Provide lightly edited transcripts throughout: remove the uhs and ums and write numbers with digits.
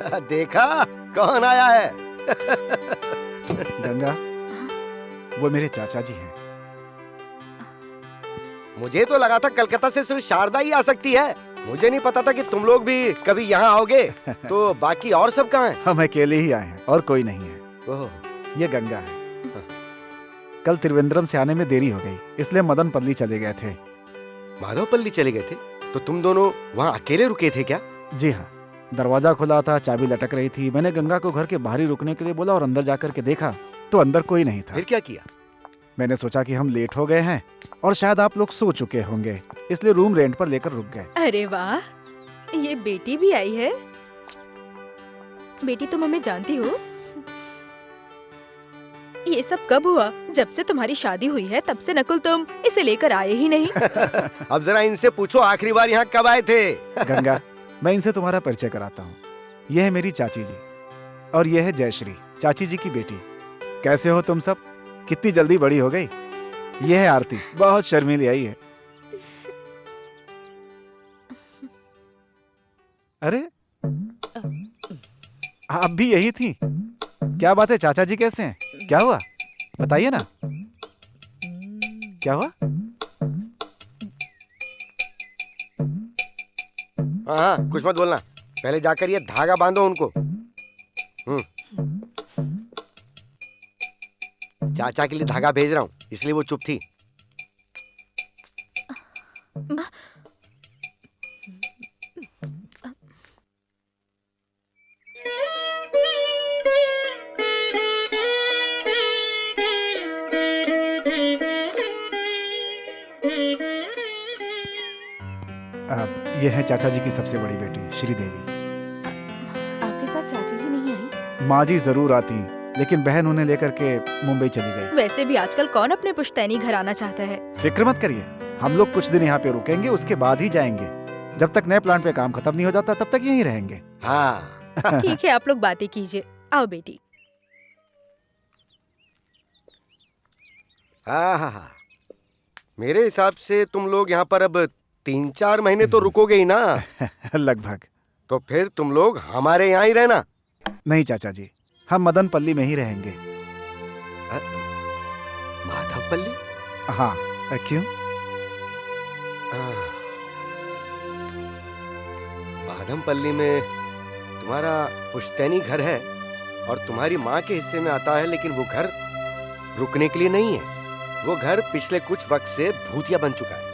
देखा कौन आया है? गंगा, वो मेरे चाचा जी हैं। मुझे तो लगा था कलकत्ता से सिर्फ शारदा ही आ सकती है। मुझे नहीं पता था कि तुम लोग भी कभी यहाँ आओगे। तो बाकी और सब कहाँ हैं? हम अकेले ही आए हैं और कोई नहीं है। ओह, ये गंगा है। कल त्रिवेंद्रम से आने में देरी हो गई, इसलिए मदनपल्ली चले गए थे। माधवपल्ली चले गए थे? तो तुम दोनों वहाँ अकेले रुके थे क्या? जी हाँ, दरवाजा खुला था, चाबी लटक रही थी। मैंने गंगा को घर के बाहर ही रुकने के लिए बोला और अंदर जाकर के देखा तो अंदर कोई नहीं था। फिर क्या किया? मैंने सोचा कि हम लेट हो गए हैं और शायद आप लोग सो चुके होंगे, इसलिए रूम रेंट पर लेकर रुक गए। अरे वाह, ये बेटी भी आई है। बेटी तुम हमें जानती हो? ये सब कब हुआ? जब से तुम्हारी शादी हुई है तब से नकुल तुम इसे लेकर आए ही नहीं। अब जरा इनसे पूछो आखिरी बार यहाँ कब आए थे? गंगा, मैं इनसे तुम्हारा परिचय कराता हूँ। यह है मेरी चाची जी और यह है जयश्री, चाची जी की बेटी। कैसे हो तुम सब? कितनी जल्दी बड़ी हो गई। यह है आरती, बहुत शर्मीली आई है। अरे, आप भी यही थी? क्या बात है, चाचा जी कैसे हैं? क्या हुआ बताइए ना, क्या हुआ? हाँ, कुछ मत बोलना। पहले जाकर ये धागा बांधो उनको। चाचा के लिए धागा भेज रहा हूँ, इसलिए वो चुप थी। ये है चाचा जी की सबसे बड़ी बेटी श्रीदेवी। आपके साथ चाची जी नहीं आई? माँ जी जरूर आती, लेकिन बहन उन्हें लेकर के मुंबई चली गई। वैसे भी आजकल कौन अपने पुश्तैनी घर आना चाहता है? फिक्र मत करिए, हम लोग कुछ दिन यहाँ पे रुकेंगे, उसके बाद ही जाएंगे। जब तक नए प्लांट पे काम खत्म नहीं हो जाता तब तक यहीं रहेंगे। हाँ। ठीक है, आप लोग बातें कीजिए। आओ बेटी। हाँ, मेरे हिसाब से तुम लोग यहाँ पर अब 3-4 महीने तो रुकोगे ही ना? लगभग। तो फिर तुम लोग हमारे यहाँ ही रहना। नहीं चाचा जी, हम मदनपल्ली में ही रहेंगे। माधवपल्ली? हाँ, क्यों? माधवपल्ली में तुम्हारा पुश्तैनी घर है और तुम्हारी माँ के हिस्से में आता है, लेकिन वो घर रुकने के लिए नहीं है। वो घर पिछले कुछ वक्त से भूतिया बन चुका है।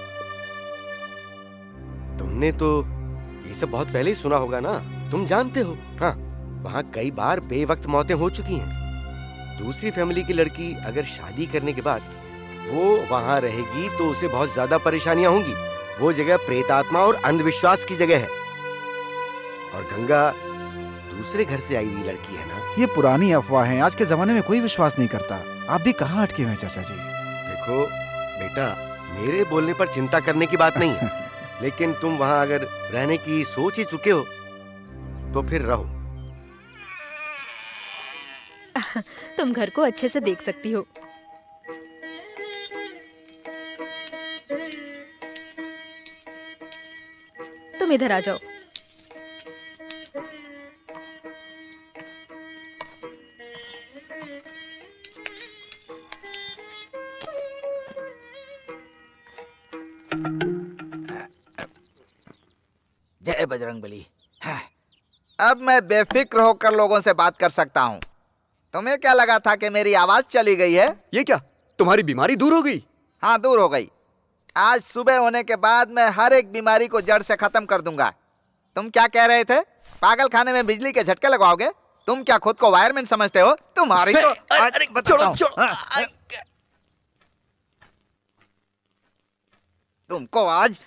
तुमने तो ये सब बहुत पहले ही सुना होगा ना, तुम जानते हो। हाँ, वहाँ कई बार बेवक्त मौतें हो चुकी हैं। दूसरी फैमिली की लड़की अगर शादी करने के बाद वो वहाँ रहेगी तो उसे बहुत ज्यादा परेशानियां होंगी। वो जगह प्रेतात्मा और अंधविश्वास की जगह है। और गंगा दूसरे घर से आई हुई लड़की है ना। ये पुरानी अफवाह है, आज के जमाने में कोई विश्वास नहीं करता। आप भी कहाँ अटके हुए हैं चाचा जी? देखो बेटा, मेरे बोलने पर चिंता करने की बात नहीं है, लेकिन तुम वहां अगर रहने की सोच ही चुके हो तो फिर रहो। तुम घर को अच्छे से देख सकती हो। तुम इधर आ जाओ। जय बजरंगबली। अब मैं बेफिक्र होकर लोगों से बात कर सकता हूँ। तुम्हें क्या लगा था कि मेरी आवाज चली गई है? ये क्या, तुम्हारी बीमारी दूर हो गई? हाँ, दूर हो गई। आज सुबह होने के बाद मैं हर एक बीमारी को जड़ से खत्म कर दूंगा। तुम क्या कह रहे थे? पागल खाने में बिजली के झटके लगवाओगे? तुम क्या खुद को वायरमैन समझते हो? तुम्हारी तो अरे छोड़ो। तुमको आज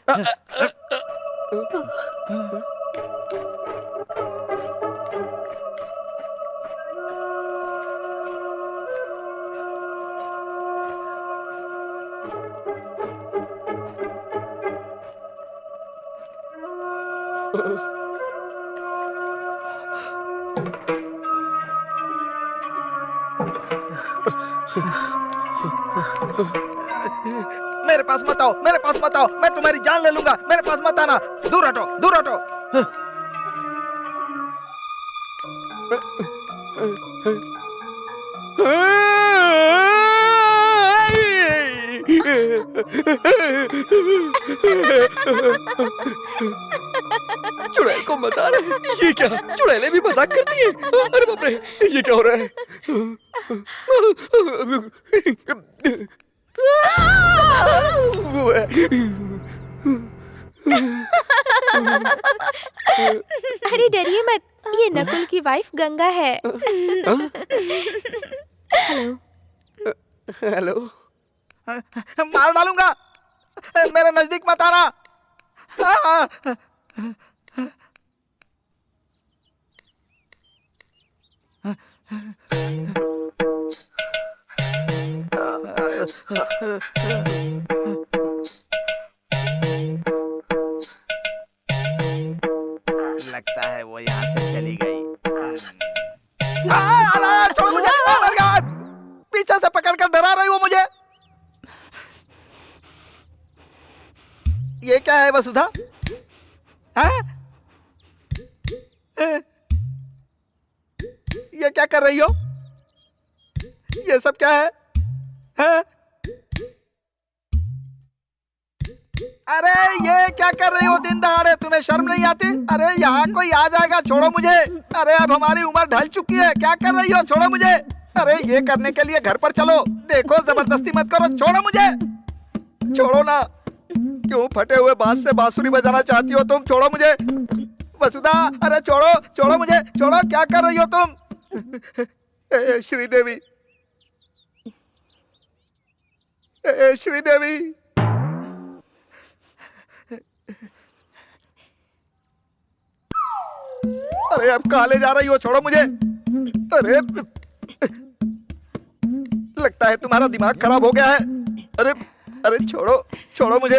मेरे पास मत आओ, मेरे पास मत आओ, मैं तुम्हारी जान ले लूंगा। मेरे पास मत आना, दूर हटो, दूर हटो। चुड़ैल को मजा आ रहा है। ये क्या, चुड़ैलें भी मजाक करती हैं? अरे बाप रे, ये क्या हो रहा है? अरे डरिए मत, ये नकुल की वाइफ गंगा है। हेलो। हेलो। मार डालूंगा, मेरे नजदीक मत आना। लगता है वो यहाँ से चली गई। छोड़ मुझे, मर गया। पीछे से पकड़कर डरा रही हो मुझे। ये क्या है वसुधा? हैं? ये क्या कर रही हो? ये सब क्या है? हैं? अरे ये क्या कर रही हो दिन दहाड़े? तुम्हें शर्म नहीं आती? अरे यहाँ कोई आ जाएगा, छोड़ो मुझे। अरे अब हमारी उम्र ढल चुकी है, क्या कर रही हो? छोड़ो मुझे। अरे ये करने के लिए घर पर चलो। देखो जबरदस्ती मत करो, छोड़ो मुझे। छोड़ो ना। क्यों फटे हुए बांस से बांसुरी बजाना चाहती हो तुम? छोड़ो मुझे वसुधा। अरे छोड़ो, छोड़ो मुझे, छोड़ो। क्या कर रही हो तुम? श्रीदेवी, श्रीदेवी। अरे अब कहाँ ले जा रही हो? छोड़ो मुझे। अरे लगता है तुम्हारा दिमाग खराब हो गया है। अरे अरे छोड़ो, छोड़ो मुझे।